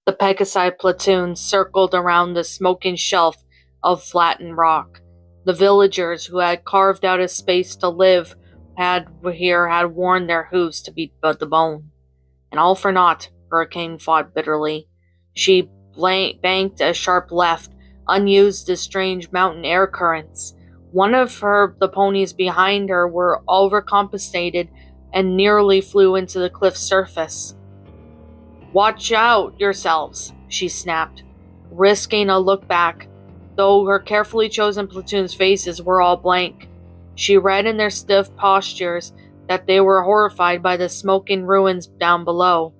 The Pegasi platoon circled around the smoking shelf of flattened rock. The villagers who had carved out a space to live had worn their hooves to beat the bone. And all for naught, Hurricane fought bitterly. She banked a sharp left, unused the strange mountain air currents. One of the ponies behind her were overcompensated and nearly flew into the cliff's surface. "Watch out yourselves," she snapped, risking a look back, though her carefully chosen platoon's faces were all blank. She read in their stiff postures that they were horrified by the smoking ruins down below.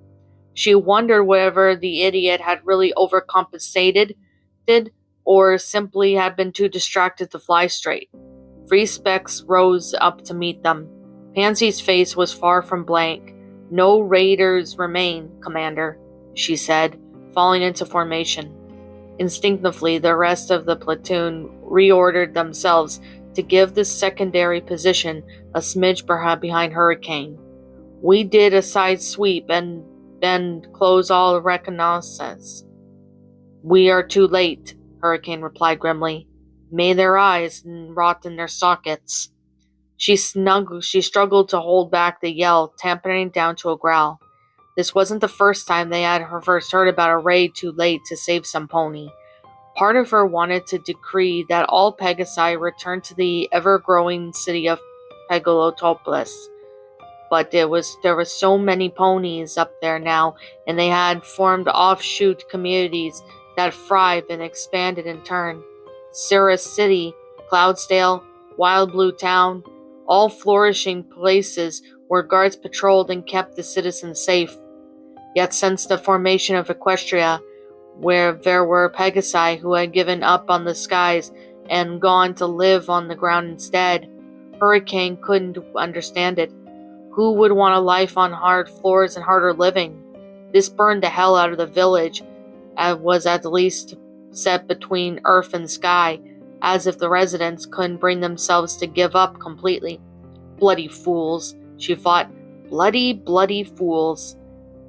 She wondered whether the idiot had really overcompensated, or simply had been too distracted to fly straight. Three specks rose up to meet them. Pansy's face was far from blank. "No raiders remain, Commander," she said, falling into formation. Instinctively, the rest of the platoon reordered themselves to give this secondary position a smidge behind Hurricane. "We did a side sweep and then close all reconnaissance." "We are too late," Hurricane replied grimly. "May their eyes rot in their sockets." She struggled to hold back the yell, tampering down to a growl. This wasn't the first time they had first heard about a raid too late to save some pony. Part of her wanted to decree that all Pegasi return to the ever-growing city of Pegalotopolis. But there were so many ponies up there now, and they had formed offshoot communities that thrived and expanded in turn. Cirrus City, Cloudsdale, Wild Blue Town, all flourishing places where guards patrolled and kept the citizens safe. Yet since the formation of Equestria, where there were Pegasi who had given up on the skies and gone to live on the ground instead, Hurricane couldn't understand it. Who would want a life on hard floors and harder living? This burned the hell out of the village, and was at least set between earth and sky, as if the residents couldn't bring themselves to give up completely. Bloody fools, she thought. Bloody fools.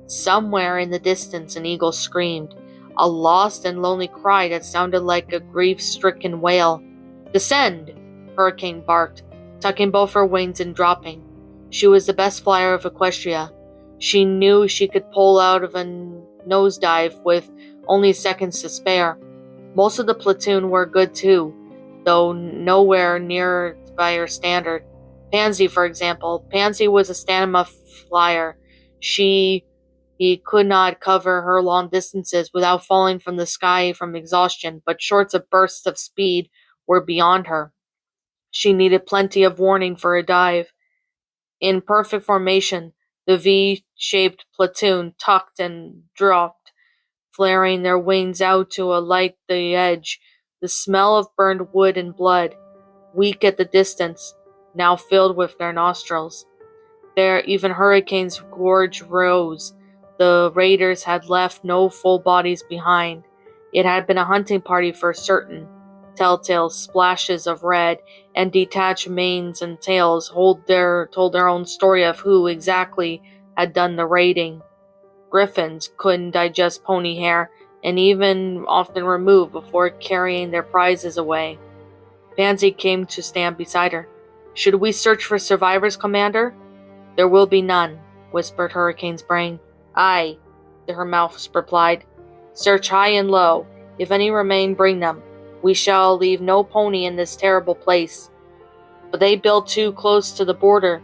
Somewhere in the distance an eagle screamed, a lost and lonely cry that sounded like a grief-stricken wail. "Descend!" Hurricane barked, tucking both her wings and dropping. She was the best flyer of Equestria. She knew she could pull out of a nosedive with only seconds to spare. Most of the platoon were good too, though nowhere near by her standard. Pansy, for example. Pansy was a stamina flyer. He could not cover her long distances without falling from the sky from exhaustion, but short bursts of speed were beyond her. She needed plenty of warning for a dive. In perfect formation, the V-shaped platoon tucked and dropped, flaring their wings out to light the edge. The smell of burned wood and blood, weak at the distance, now filled with their nostrils. There, even Hurricane's gorge rose. The raiders had left no full bodies behind. It had been a hunting party for certain. Telltale splashes of red and detached manes and tails told their own story of who exactly had done the raiding. Griffins couldn't digest pony hair and even often remove before carrying their prizes away. Pansy came to stand beside her. "Should we search for survivors, Commander?" "There will be none," whispered Hurricane's brain. "Aye," her mouth replied. "Search high and low. If any remain, bring them. We shall leave no pony in this terrible place." "But they built too close to the border,"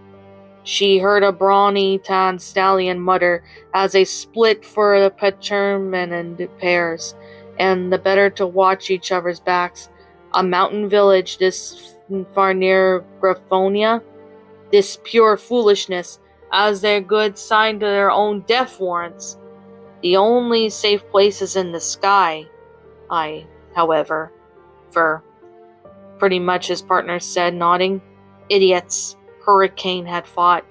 she heard a brawny tan stallion mutter as they split for the predetermined pairs, and the better to watch each other's backs. "A mountain village this far near Griffonia? This pure foolishness, as their good signed to their own death warrants. The only safe place is in the sky." However, pretty much his partner said, nodding. Idiots, Hurricane had thought.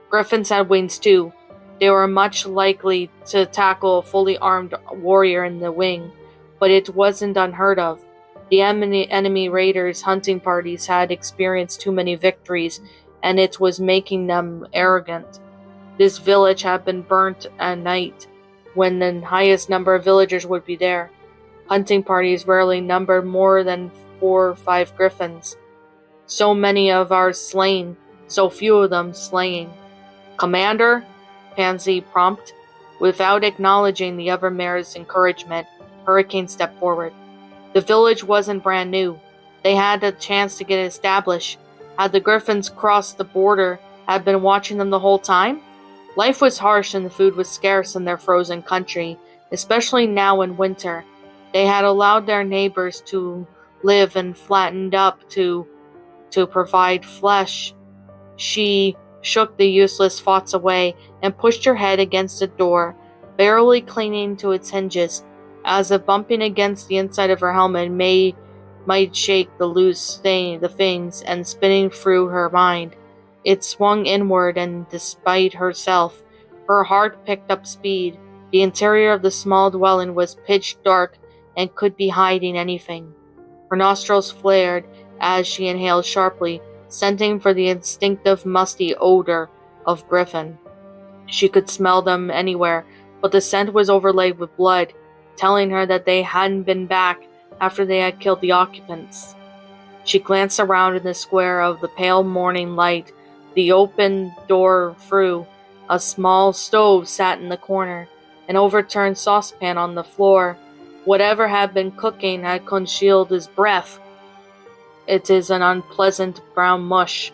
Griffins had wings too. They were much likely to tackle a fully armed warrior in the wing, but it wasn't unheard of. The enemy raiders' hunting parties had experienced too many victories, and it was making them arrogant. This village had been burnt at night. when the highest number of villagers would be there. Hunting parties rarely numbered more than 4 or 5 griffins. So many of ours slain, so few of them slaying. "Commander," Pansy prompted. Without acknowledging the other mayor's encouragement, Hurricane stepped forward. The village wasn't brand new. They had a chance to get established. Had the griffins crossed the border, had been watching them the whole time? Life was harsh and the food was scarce in their frozen country, especially now in winter. They had allowed their neighbors to live and flattened up to provide flesh. She shook the useless thoughts away and pushed her head against the door, barely clinging to its hinges, as if bumping against the inside of her helmet might shake the things and spinning through her mind. It swung inward, and despite herself, her heart picked up speed. The interior of the small dwelling was pitch dark and could be hiding anything. Her nostrils flared as she inhaled sharply, scenting for the instinctive musty odor of griffin. She could smell them anywhere, but the scent was overlaid with blood, telling her that they hadn't been back after they had killed the occupants. She glanced around in the square of the pale morning light. The open door through. A small stove sat in the corner, an overturned saucepan on the floor. Whatever had been cooking had concealed his breath. It is an unpleasant brown mush.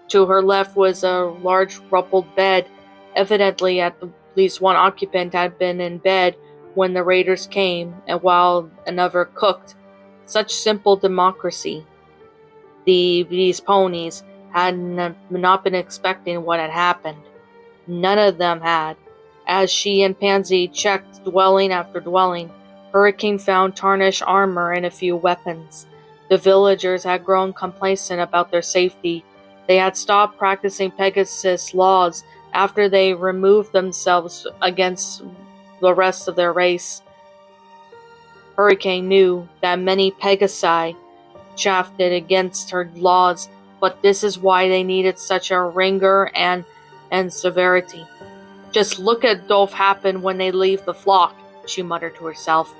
To her left was a large rumpled bed. Evidently at least one occupant had been in bed when the raiders came, and while another cooked. Such simple democracy. These ponies had not been expecting what had happened. None of them had. As she and Pansy checked dwelling after dwelling, Hurricane found tarnished armor and a few weapons. The villagers had grown complacent about their safety. They had stopped practicing Pegasus laws after they removed themselves against the rest of their race. Hurricane knew that many Pegasi chafed against her laws, but this is why they needed such a rigor and severity. "Just look at Dolph happen when they leave the flock," she muttered to herself.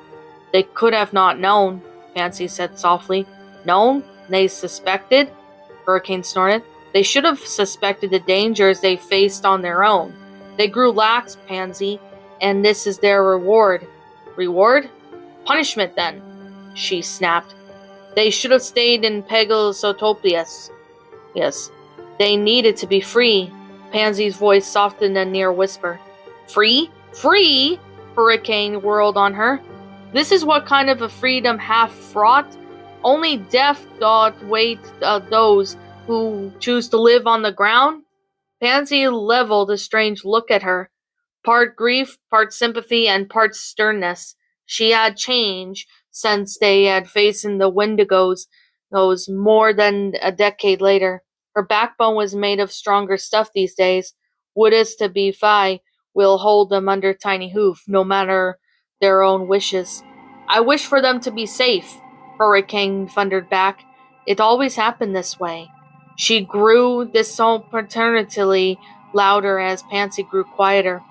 "They could have not known," Pansy said softly. "Known? They suspected?" Hurricane snorted. "They should have suspected the dangers they faced on their own. They grew lax, Pansy, and this is their reward." "Reward? Punishment, then," she snapped. "They should have stayed in Pegasotopias. Yes, they needed to be free." Pansy's voice softened a near whisper. "Free? Free?" Hurricane whirled on her. "This is what kind of a freedom half-fraught? Only death doth wait those who choose to live on the ground?" Pansy leveled a strange look at her. Part grief, part sympathy, and part sternness. She had changed since they had faced the Wendigos more than a decade later. Her backbone was made of stronger stuff these days. Wood is to be fi will hold them under tiny hoof, no matter their own wishes. "I wish for them to be safe," Hurricane thundered back. "It always happened this way." She grew disconcertingly louder as Pansy grew quieter.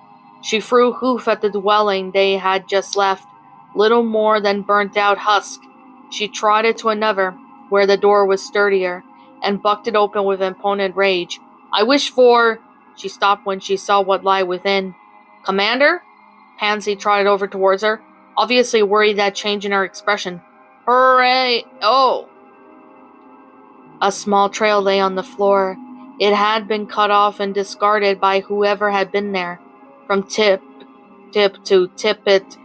She threw hoof at the dwelling they had just left, little more than burnt-out husk. She trotted to another, where the door was sturdier, and bucked it open with impotent rage. "I wish for—" She stopped when she saw what lay within. "Commander?" Pansy trotted over towards her, obviously worried at change in her expression. "Hooray! Oh!" A small trail lay on the floor. It had been cut off and discarded by whoever had been there. From tip to tip it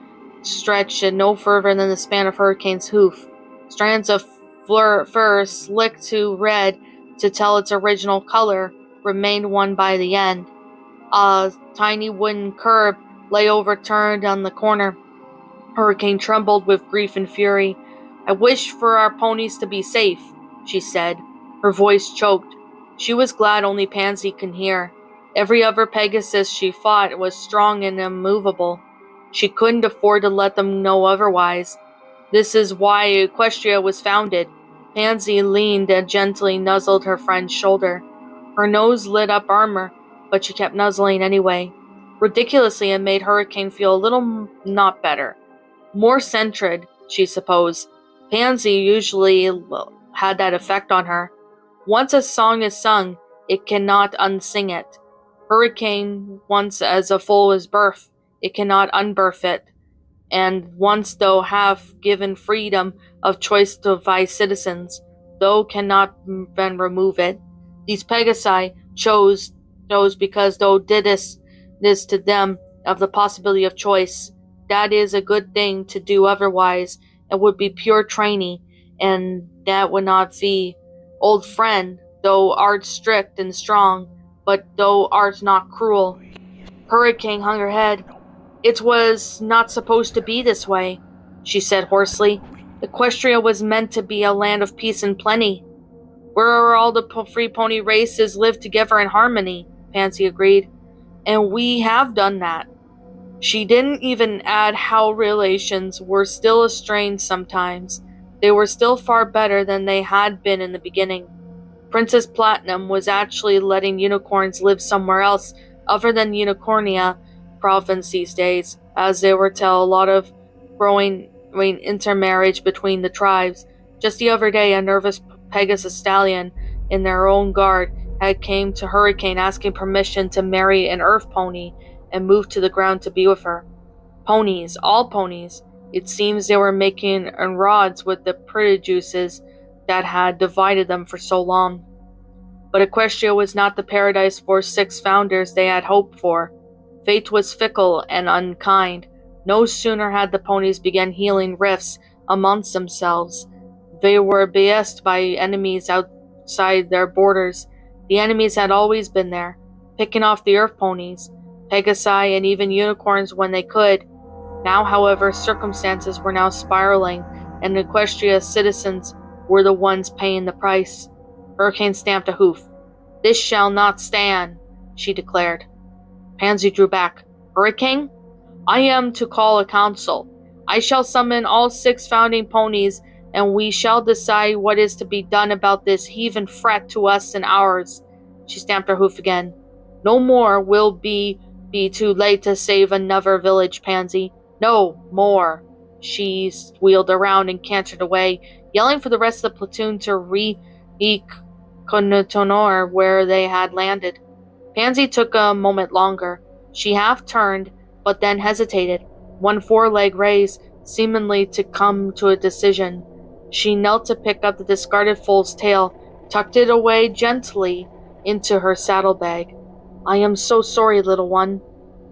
stretched no further than the span of Hurricane's hoof. Strands of fur slicked to red to tell its original color remained one by the end. A tiny wooden curb lay overturned on the corner. Hurricane trembled with grief and fury. "I wish for our ponies to be safe," she said. Her voice choked. She was glad only Pansy could hear. Every other Pegasus she fought was strong and immovable. She couldn't afford to let them know otherwise. This is why Equestria was founded. Pansy leaned and gently nuzzled her friend's shoulder. Her nose lit up armor, but she kept nuzzling anyway. Ridiculously, it made Hurricane feel a little not better. More centered, she supposed. Pansy usually had that effect on her. Once a song is sung, it cannot unsing it. Hurricane, once as a foal is birth, it cannot unbirth it. And once though have given freedom of choice to vice citizens, though cannot then remove it. These Pegasi chose because though did this to them of the possibility of choice. That is a good thing to do otherwise, it would be pure training, and that would not be. Old friend, though art strict and strong, but though art not cruel. Hurricane hung her head. It was not supposed to be this way, she said hoarsely. Equestria was meant to be a land of peace and plenty, where all the free pony races live together in harmony, Pansy agreed. And we have done that. She didn't even add how relations were still strained sometimes. They were still far better than they had been in the beginning. Princess Platinum was actually letting unicorns live somewhere else other than Unicornia province these days, as they were tell a lot of growing intermarriage between the tribes. Just the other day, a nervous Pegasus stallion in their own guard had came to Hurricane asking permission to marry an earth pony and move to the ground to be with her. Ponies, all ponies. It seems they were making inroads with the prejudices that had divided them for so long. But Equestria was not the paradise for 6 founders they had hoped for. Fate was fickle and unkind. No sooner had the ponies begun healing rifts amongst themselves. They were beset by enemies outside their borders. The enemies had always been there, picking off the earth ponies, Pegasi, and even unicorns when they could. Now, however, circumstances were now spiraling, and Equestria's citizens were the ones paying the price. Hurricane stamped a hoof. This shall not stand, she declared. Pansy drew back. Hurricane? I am to call a council. I shall summon all 6 founding ponies, and we shall decide what is to be done about this heathen threat to us and ours. She stamped her hoof again. No more will be too late to save another village, Pansy. No more. She wheeled around and cantered away, yelling for the rest of the platoon to reconnoiter where they had landed. Pansy took a moment longer. She half turned, but then hesitated, one foreleg raised, seemingly to come to a decision. She knelt to pick up the discarded foal's tail, tucked it away gently into her saddlebag. I am so sorry, little one,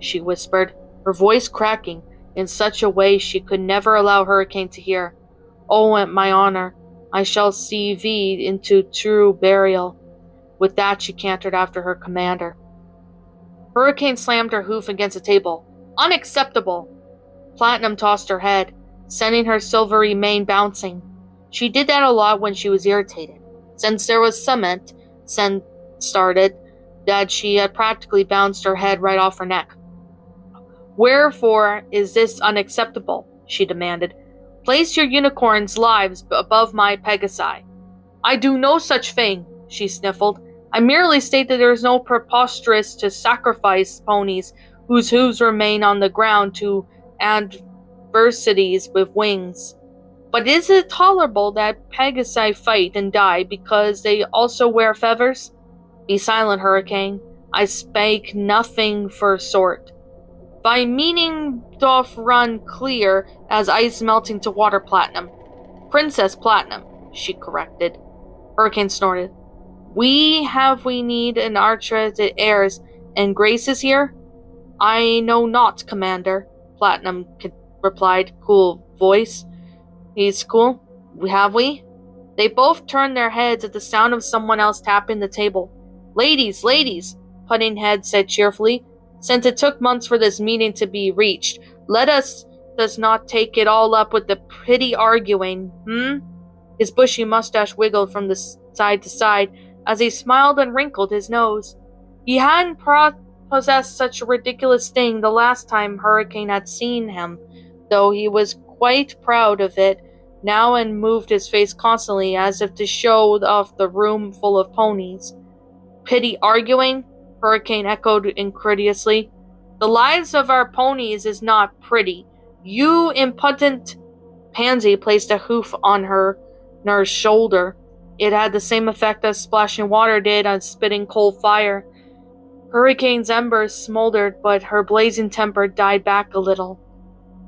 she whispered, her voice cracking in such a way she could never allow Hurricane to hear. Oh, at my honor, I shall see thee into true burial. With that, she cantered after her commander. Hurricane slammed her hoof against the table. Unacceptable! Platinum tossed her head, sending her silvery mane bouncing. She did that a lot when she was irritated. Since there was cement started, that she had practically bounced her head right off her neck. Wherefore is this unacceptable? She demanded. Place your unicorns' lives above my Pegasi. I do no such thing, she sniffled. I merely state that there is no preposterous to sacrifice ponies whose hooves remain on the ground to adversities with wings. But is it tolerable that Pegasi fight and die because they also wear feathers? Be silent, Hurricane. I spake nothing for sort. Thy meaning doth run clear as ice melting to water, Platinum. Princess Platinum, she corrected. Hurricane snorted. We need an archer that heirs, and Grace is here? I know not, Commander, Platinum replied, cool voice. He's cool. Have we? They both turned their heads at the sound of someone else tapping the table. Ladies, Puddinghead said cheerfully. Since it took months for this meeting to be reached, let us not take it all up with the pretty arguing, His bushy mustache wiggled from the side to side as he smiled and wrinkled his nose. He hadn't possessed such a ridiculous thing the last time Hurricane had seen him, though he was quite proud of it now and moved his face constantly as if to show off the room full of ponies. Pity arguing? Hurricane echoed incredulously. The lives of our ponies is not pretty. You impudent Pansy placed a hoof on her nurse's shoulder. It had the same effect as splashing water did on spitting coal fire. Hurricane's embers smoldered, but her blazing temper died back a little.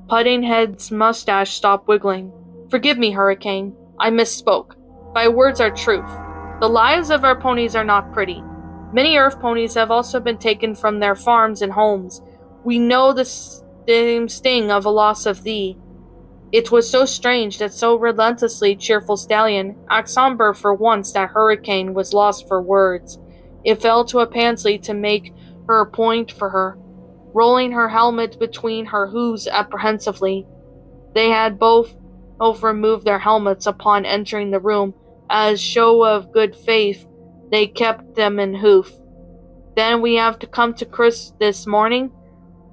Puddinghead's mustache stopped wiggling. Forgive me, Hurricane. I misspoke. My words are truth. The lives of our ponies are not pretty. Many Earth ponies have also been taken from their farms and homes. We know the same sting of a loss of thee. It was so strange that so relentlessly cheerful stallion acted somber for once that Hurricane was lost for words. It fell to a Pansy to make her point for her, rolling her helmet between her hooves apprehensively. They had both removed their helmets upon entering the room. As show of good faith, they kept them in hoof. Then we have to come to Chris this morning?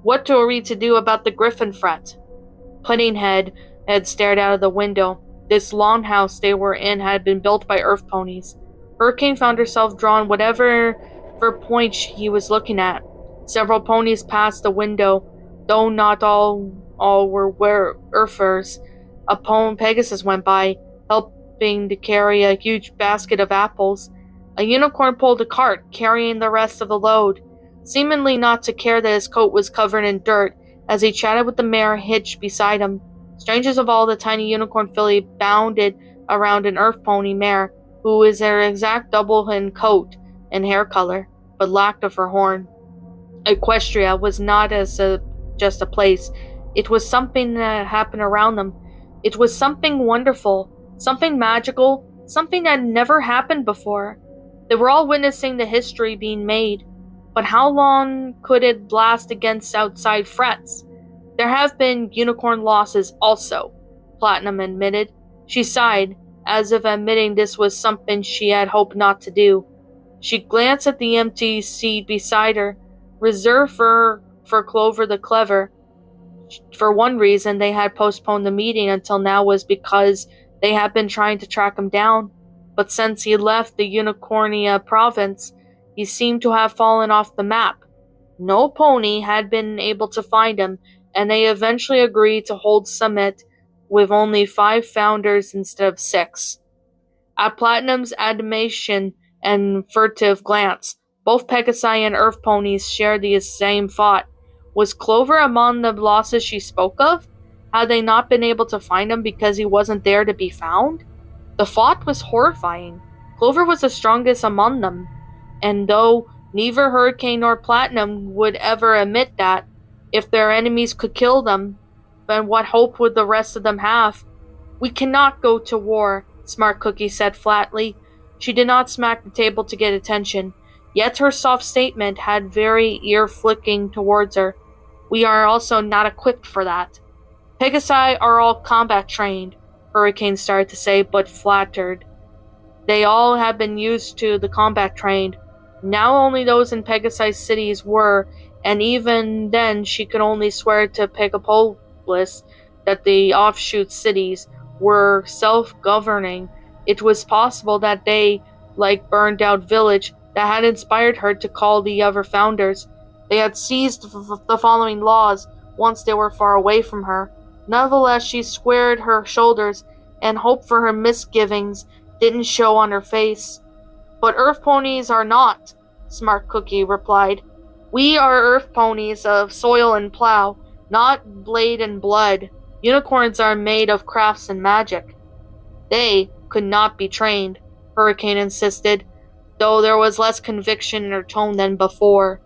What are we to do about the griffin fret? Puddinghead had stared out of the window. This longhouse they were in had been built by Earth ponies. Hurricane found herself drawn whatever point he was looking at. Several ponies passed the window, though not all were Earthers. A Pegasus went by, helping to carry a huge basket of apples. A unicorn pulled a cart, carrying the rest of the load, seemingly not to care that his coat was covered in dirt, as he chatted with the mare hitched beside him. Strangest of all, the tiny unicorn filly bounded around an Earth pony mare, who was their exact double in coat and hair color, but lacked of her horn. Equestria was not just a place. It was something that happened around them. It was something wonderful, something magical, something that had never happened before. They were all witnessing the history being made, but how long could it last against outside threats? There have been unicorn losses also, Platinum admitted. She sighed, as if admitting this was something she had hoped not to do. She glanced at the empty seat beside her, reserved for Clover the Clever. For one reason they had postponed the meeting until now was because they had been trying to track him down. But since he left the Unicornia province, he seemed to have fallen off the map. No pony had been able to find him, and they eventually agreed to hold summit with only 5 founders instead of 6. At Platinum's admiration and furtive glance, both Pegasi and Earth ponies shared the same thought. Was Clover among the losses she spoke of? Had they not been able to find him because he wasn't there to be found? The thought was horrifying. Clover was the strongest among them, and though neither Hurricane nor Platinum would ever admit that, if their enemies could kill them, then what hope would the rest of them have? We cannot go to war, Smart Cookie said flatly. She did not smack the table to get attention, yet her soft statement had very ear-flicking towards her. We are also not equipped for that. Pegasi are all combat trained, Hurricane started to say, but flattered. They all have been used to the combat trained. Now only those in Pegasi cities were, and even then she could only swear to Pegapolis that the offshoot cities were self-governing. It was possible that they, like Burned Out Village, that had inspired her to call the other founders. They had seized the following laws once they were far away from her. Nevertheless, she squared her shoulders, and hope for her misgivings didn't show on her face. But Earth ponies are not, Smart Cookie replied. We are Earth ponies of soil and plow, not blade and blood. Unicorns are made of crafts and magic. They could not be trained, Hurricane insisted, though there was less conviction in her tone than before.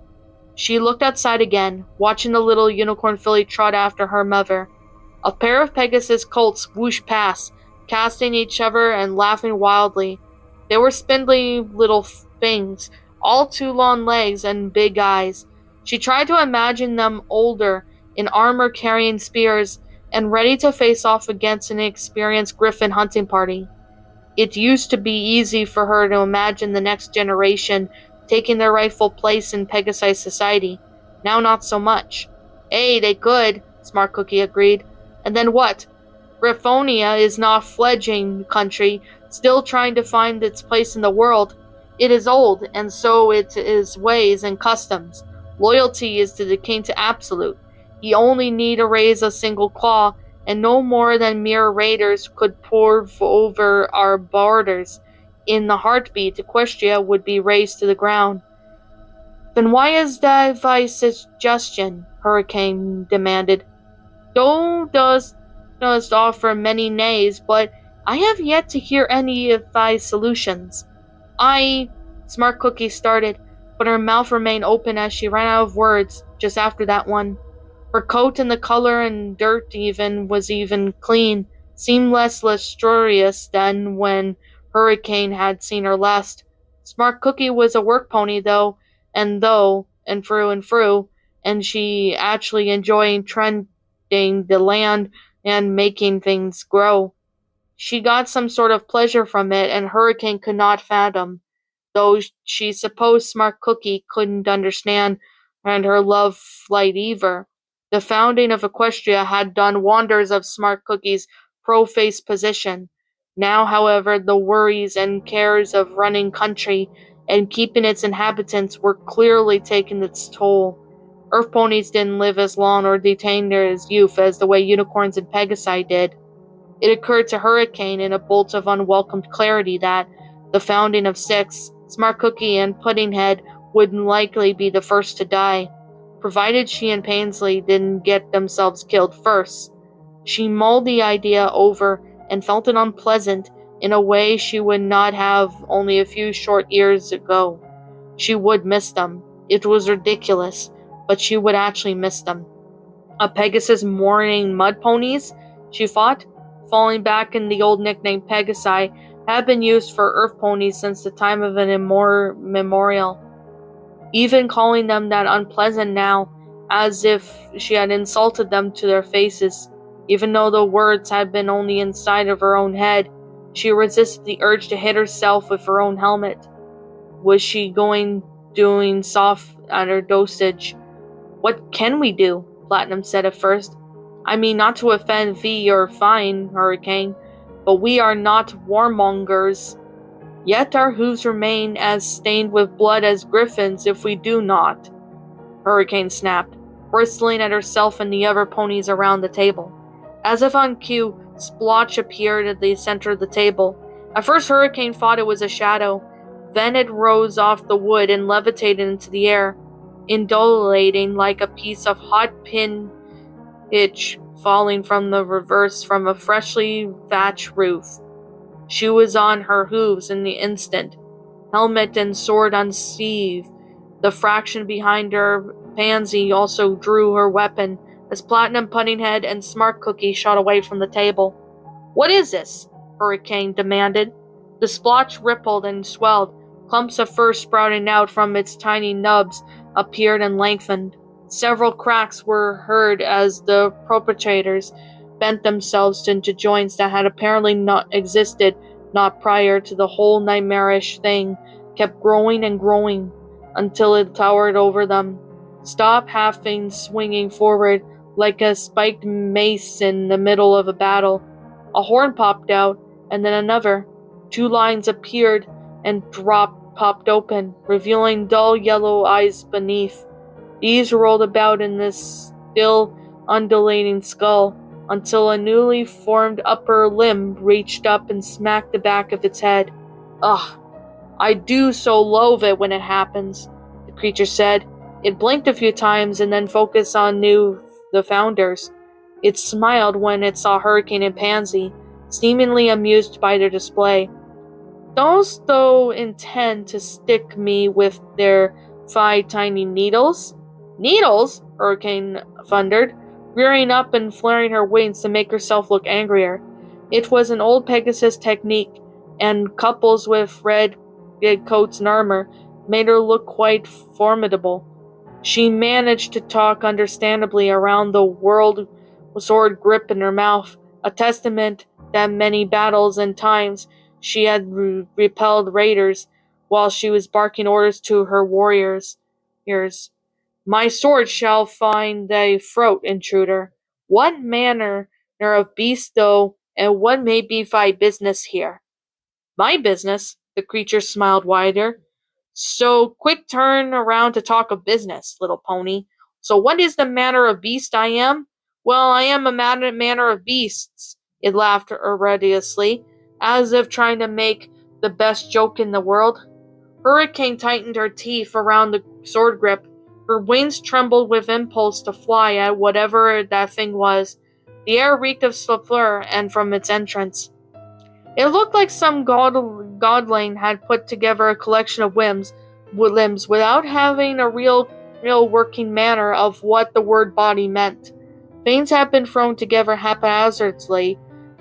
She looked outside again, watching the little unicorn filly trot after her mother. A pair of Pegasus colts whooshed past, casting each other and laughing wildly. They were spindly little things, all 2 long legs and big eyes. She tried to imagine them older, in armor carrying spears, and ready to face off against an experienced griffin hunting party. It used to be easy for her to imagine the next generation taking their rightful place in Pegasi society. Now not so much. Hey, they could, Smart Cookie agreed. And then what? Griffonia is not a fledgling country, still trying to find its place in the world. It is old, and so it is ways and customs. Loyalty is to the king to absolute. He only need to raise a single claw, and no more than mere raiders could pour over our borders. In the heartbeat, Equestria would be razed to the ground. Then why is that thy suggestion? Hurricane demanded. Thou dost offer many nays, but I have yet to hear any of thy solutions. Smart Cookie started, but her mouth remained open as she ran out of words just after that one. Her coat and the color and dirt was even clean, seemed less lustrous than when Hurricane had seen her last. Smart Cookie was a work pony and through, and she actually enjoyed trending the land and making things grow. She got some sort of pleasure from it, and Hurricane could not fathom, though she supposed Smart Cookie couldn't understand and her love flight either. The founding of Equestria had done wonders of Smart Cookie's pro-face position. Now, however, the worries and cares of running country and keeping its inhabitants were clearly taking its toll. Earth ponies didn't live as long or detain their youth as the way unicorns and Pegasi did. It occurred to Hurricane in a bolt of unwelcomed clarity that the founding of six, Smart Cookie and Puddinghead, would likely be the first to die, provided she and Painsley didn't get themselves killed first. She mulled the idea over and felt it unpleasant in a way she would not have only a few short years ago. She would miss them. It was ridiculous, but she would actually miss them. A Pegasus mourning mud ponies, she thought. Falling back in the old nickname Pegasi had been used for earth ponies since the time of an immemorial. Even calling them that unpleasant now, as if she had insulted them to their faces. Even though the words had been only inside of her own head, she resisted the urge to hit herself with her own helmet. Was she doing soft at her dosage? What can we do? Platinum said at first. I mean, not to offend thee or fine, Hurricane, but we are not warmongers. Yet our hooves remain as stained with blood as griffins if we do not. Hurricane snapped, bristling at herself and the other ponies around the table. As if on cue, Splotch appeared at the center of the table. At first Hurricane thought it was a shadow. Then it rose off the wood and levitated into the air, undulating like a piece of hot pin pitch falling from the reverse from a freshly thatched roof. She was on her hooves in the instant, helmet and sword unsheathed. The fraction behind her pansy also drew her weapon as Platinum Puddinghead and Smart Cookie shot away from the table. What is this? Hurricane demanded. The splotch rippled and swelled. Clumps of fur sprouting out from its tiny nubs appeared and lengthened. Several cracks were heard as the perpetrators bent themselves into joints that had apparently not existed not prior to the whole nightmarish thing, kept growing and growing until it towered over them. Stop halfing swinging forward like a spiked mace in the middle of a battle. A horn popped out, and then another. Two lines appeared and popped open, revealing dull yellow eyes beneath. These rolled about in this still undulating skull until a newly formed upper limb reached up and smacked the back of its head. Ugh, I do so loathe it when it happens, the creature said. It blinked a few times and then focused on the founders. It smiled when it saw Hurricane and Pansy, seemingly amused by their display. Dost thou intend to stick me with their 5 tiny needles? Needles? Hurricane thundered, rearing up and flaring her wings to make herself look angrier. It was an old Pegasus technique, and couples with red coats and armor made her look quite formidable. She managed to talk understandably around the world sword grip in her mouth, a testament that many battles and times she had repelled raiders while she was barking orders to her warriors. My sword shall find thy throat, intruder. What manner of beast thou, and what may be thy business here? My business? The creature smiled wider. So quick turn around to talk of business, little pony. So what is the manner of beast I am? Well, I am a manner of beasts. It laughed hilariously, as if trying to make the best joke in the world. Hurricane tightened her teeth around the sword grip. Her wings trembled with impulse to fly at whatever that thing was. The air reeked of sulphur and from its entrance. It looked like some godling had put together a collection of limbs without having a real working manner of what the word body meant. Things had been thrown together haphazardly,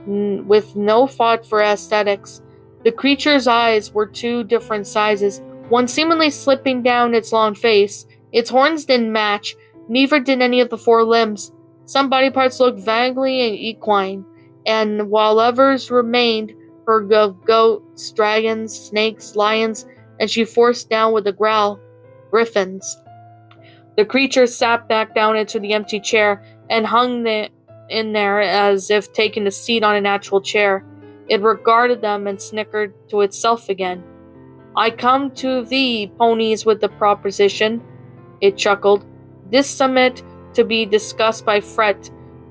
with no thought for aesthetics. The creature's eyes were two different sizes, one seemingly slipping down its long face. Its horns didn't match, neither did any of the four limbs. Some body parts looked vaguely equine, and while others remained herd of goats, dragons, snakes, lions, and she forced down with a growl, griffins. The creature sat back down into the empty chair and hung in there as if taking a seat on a natural chair. It regarded them and snickered to itself again. I come to thee, ponies, with the proposition, it chuckled. This summit to be discussed by Fret,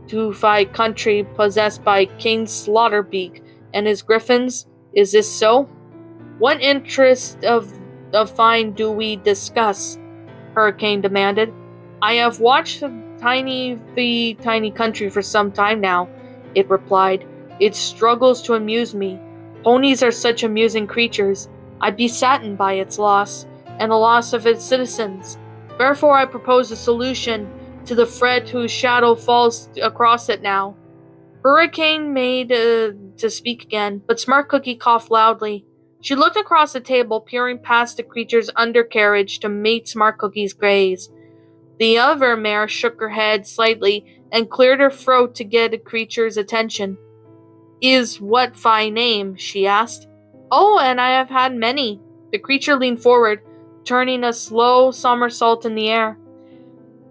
to thy country possessed by King Slaughterbeak and his griffins. Is this so? What interest of thine do we discuss? Hurricane demanded. I have watched the tiny country for some time now, it replied. It struggles to amuse me. Ponies are such amusing creatures. I'd be saddened by its loss, and the loss of its citizens. Therefore I propose a solution to the threat whose shadow falls across it now. Hurricane made to speak again, but Smart Cookie coughed loudly. She looked across the table, peering past the creature's undercarriage to meet Smart Cookie's gaze. The other mare shook her head slightly and cleared her throat to get the creature's attention. Is what thy name? She asked. Oh, and I have had many. The creature leaned forward, turning a slow somersault in the air.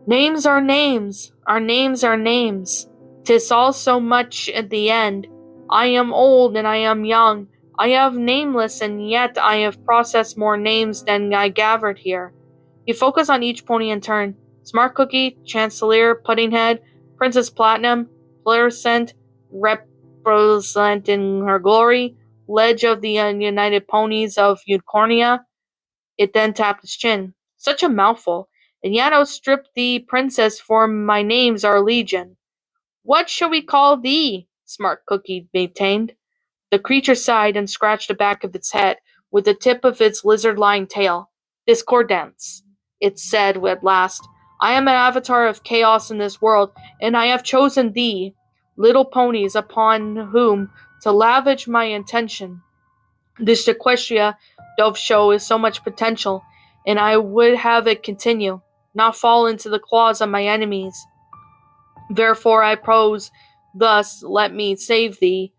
Names are names. Our names are names. 'Tis all so much at the end. I am old and I am young. I have nameless, and yet I have processed more names than I gathered here. He focused on each pony in turn. Smart Cookie, Chancellor, Puddinghead, Princess Platinum, Florissant, representing her glory, Ledge of the United Ponies of Unicornia. It then tapped its chin. Such a mouthful. And yet outstrip thee, princess, for my names are legion. What shall we call thee? Smart Cookie maintained. The creature sighed and scratched the back of its head with the tip of its lizard-like tail. Discordance, it said at last. I am an avatar of chaos in this world, and I have chosen thee, little ponies, upon whom to lavish my intention. This Equestria Dove show is so much potential, and I would have it continue, not fall into the claws of my enemies. Therefore I pose thus, let me save thee.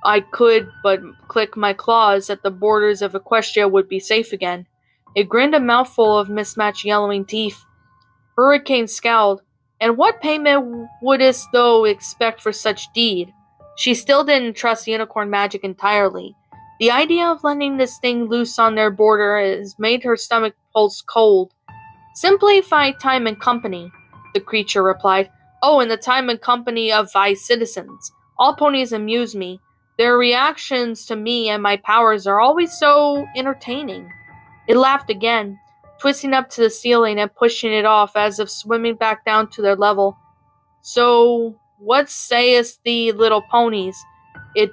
I could but click my claws at the borders of Equestria would be safe again. It grinned a mouthful of mismatched yellowing teeth. Hurricane scowled. And what payment wouldst thou expect for such deed? She still didn't trust unicorn magic entirely. The idea of letting this thing loose on their border has made her stomach pulse cold. Simply thy time and company, the creature replied. Oh, and the time and company of thy citizens. All ponies amuse me. Their reactions to me and my powers are always so entertaining. It laughed again, twisting up to the ceiling and pushing it off as if swimming back down to their level. So, what sayest thee, little ponies? It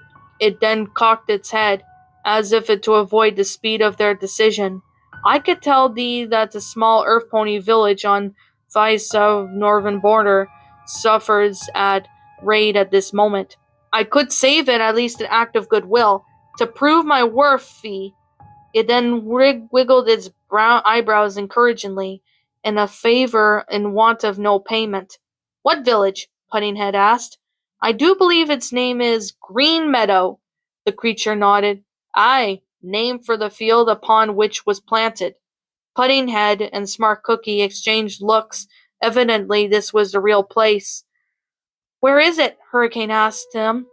then cocked its head, as if to avoid the speed of their decision. I could tell thee that the small earth pony village on thy northern border suffers at raid at this moment. I could save it, at least an act of goodwill, to prove my worth, fee. It then wiggled its brown eyebrows encouragingly, in a favor in want of no payment. What village? Puddinghead asked. I do believe its name is Green Meadow. The creature nodded. Aye, name for the field upon which was planted. Puddinghead and Smart Cookie exchanged looks. Evidently this was the real place. Where is it? Hurricane asked him.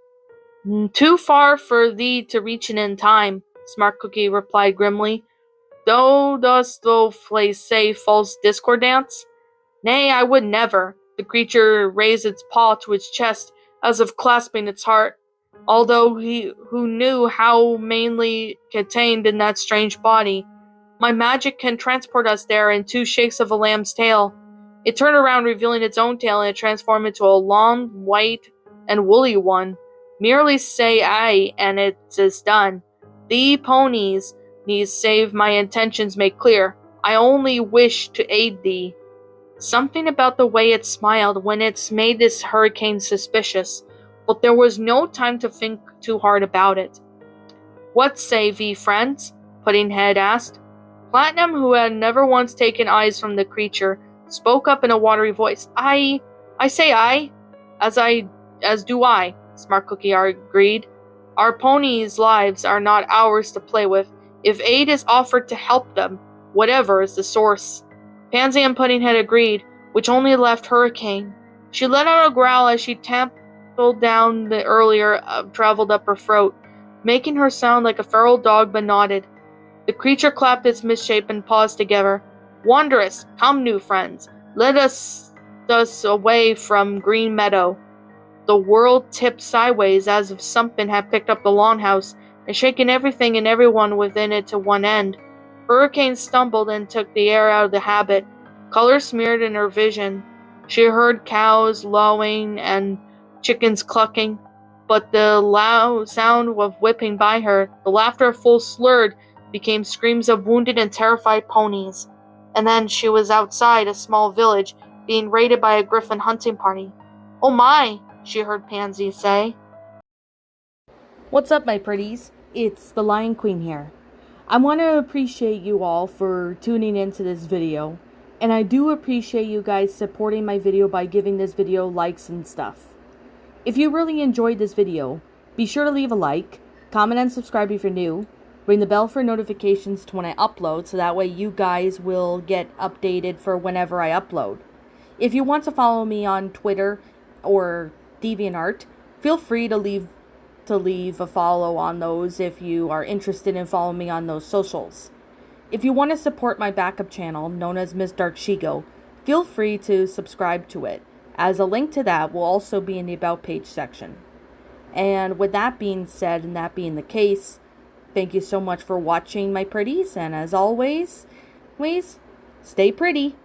Too far for thee to reach it in time, Smart Cookie replied grimly. Thou dost thou say false discord dance? Nay, I would never. The creature raised its paw to its chest, as if clasping its heart. Although he who knew how mainly contained in that strange body. My magic can transport us there in 2 shakes of a lamb's tail. It turned around, revealing its own tail, and it transformed into a long, white, and woolly one. Merely say aye, and it is done. Thee ponies need save my intentions make clear. I only wish to aid thee. Something about the way it smiled when it's made this hurricane suspicious, but there was no time to think too hard about it. What say we, friends? Puddinghead asked. Platinum, who had never once taken eyes from the creature, spoke up in a watery voice. I say aye. As do I, Smart Cookie agreed. Our ponies' lives are not ours to play with. If aid is offered to help them, whatever is the source. Pansy and Puddinghead agreed, which only left Hurricane. She let out a growl as she tampled down the earlier traveled up her throat, making her sound like a feral dog, but nodded. The creature clapped its misshapen paws together. Wondrous, come, new friends, let us away from Green Meadow. The world tipped sideways as if something had picked up the longhouse and shaken everything and everyone within it to one end. Hurricane stumbled and took the air out of the habit. Color smeared in her vision. She heard cows lowing and chickens clucking, but the loud sound of whipping by her, the laughter of fools slurred, became screams of wounded and terrified ponies. And then she was outside a small village, being raided by a griffin hunting party. Oh my, she heard Pansy say. What's up, my pretties? It's the Lion Queen here. I want to appreciate you all for tuning into this video, and I do appreciate you guys supporting my video by giving this video likes and stuff. If you really enjoyed this video, be sure to leave a like, comment and subscribe if you're new, ring the bell for notifications to when I upload so that way you guys will get updated for whenever I upload. If you want to follow me on Twitter or DeviantArt, feel free to leave a follow on those if you are interested in following me on those socials. If you want to support my backup channel, known as Miss Dark Shigo, feel free to subscribe to it, as a link to that will also be in the About page section. And with that being said, and that being the case, thank you so much for watching, my pretties, and as always, please stay pretty.